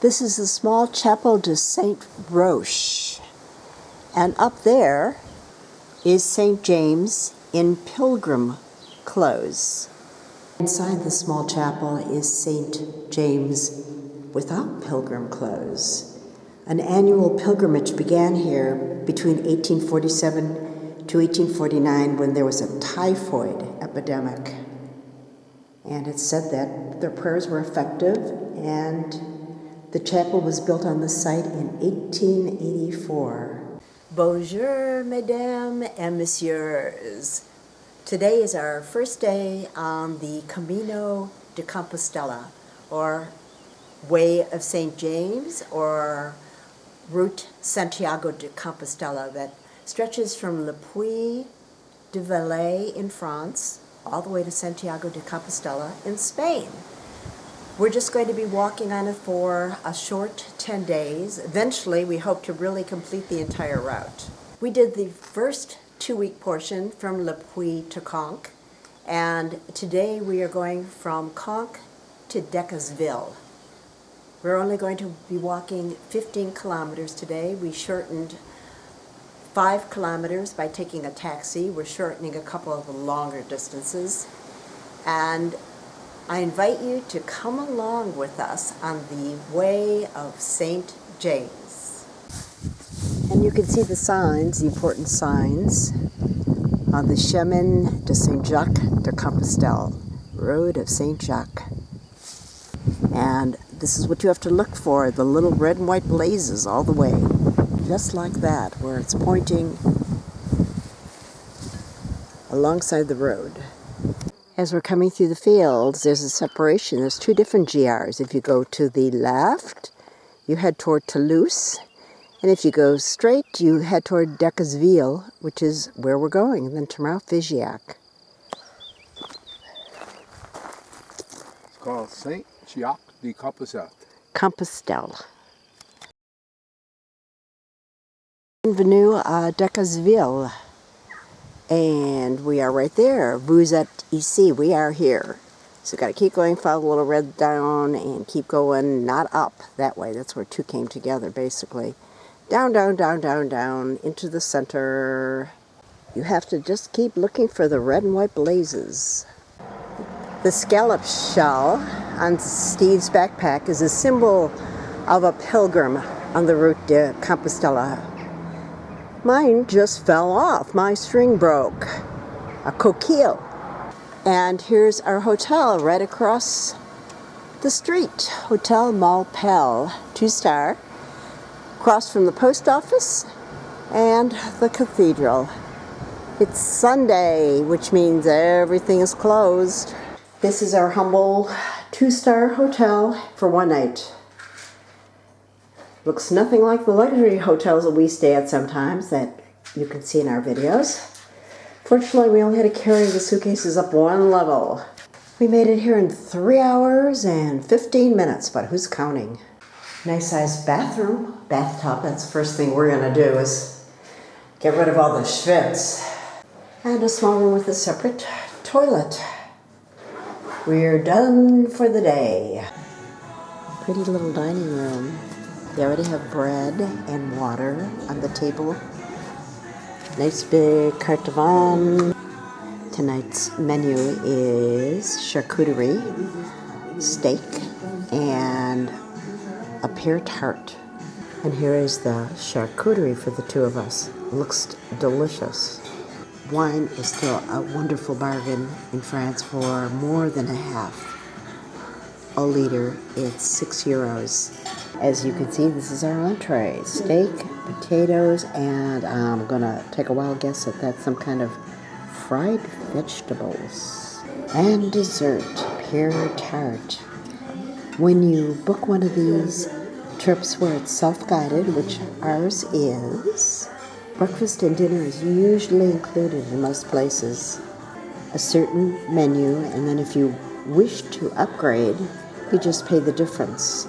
This is the small Chapel of Saint Roch, and up there is St. James in pilgrim clothes. Inside the small chapel is St. James without pilgrim clothes. An annual pilgrimage began here between 1847 to 1849 when there was a typhoid epidemic. And it's said that their prayers were effective, and the chapel was built on the site in 1884. Bonjour, mesdames and messieurs. Today is our first day on the Camino de Compostela, or Way of St. James, or Route Santiago de Compostela, that stretches from Le Puy de Velay in France all the way to Santiago de Compostela in Spain. We're just going to be walking on it for a short 10 days. Eventually, we hope to really complete the entire route. We did the first 2-week portion from Le Puy to Conques, and today we are going from Conques to Decazeville. We're only going to be walking 15 kilometers today. We shortened 5 kilometers by taking a taxi. We're shortening a couple of the longer distances. And I invite you to come along with us on the Way of St. James. And you can see the signs, the important signs, on the Chemin de Saint Jacques de Compostelle, Road of Saint Jacques. And this is what you have to look for, the little red and white blazes all the way, just like that, where it's pointing alongside the road. As we're coming through the fields, there's a separation. There's 2 different GRs. If you go to the left, you head toward Toulouse. And if you go straight, you head toward Decazeville, which is where we're going, and then tomorrow, Figeac. It's called Saint Jacques de Compostelle. Compostelle. Bienvenue à Decazeville. And we are right there. Vous êtes ici. We are here. So got to keep going, follow the little red down, and keep going, not up, that way. That's where 2 came together, basically. Down, down, down, down, down, into the center. You have to just keep looking for the red and white blazes. The scallop shell on Steve's backpack is a symbol of a pilgrim on the Route de Compostela. Mine just fell off. My string broke. A coquille. And here's our hotel right across the street. Hotel Malpel, 2-star. Across from the post office and the cathedral. It's Sunday, which means everything is closed. This is our humble 2-star hotel for 1 night. Looks nothing like the luxury hotels that we stay at sometimes that you can see in our videos. Fortunately, we only had to carry the suitcases up 1 level. We made it here in 3 hours and 15 minutes, but who's counting? Nice sized bathroom, bathtub. That's the first thing we're gonna do is get rid of all the schwitz. And a small room with a separate toilet. We're done for the day. Pretty little dining room. They already have bread and water on the table. Nice big carte de vin. Tonight's menu is charcuterie, steak, and a pear tart. And here is the charcuterie for the 2 of us. Looks delicious. Wine is still a wonderful bargain in France for more than a half a liter. It's €6. As you can see, this is our entree. Steak, potatoes, and I'm gonna take a wild guess that that's some kind of fried vegetables. And dessert, pear tart. When you book one of these trips where it's self-guided, which ours is, breakfast and dinner is usually included in most places. A certain menu, and then if you wish to upgrade, you just pay the difference.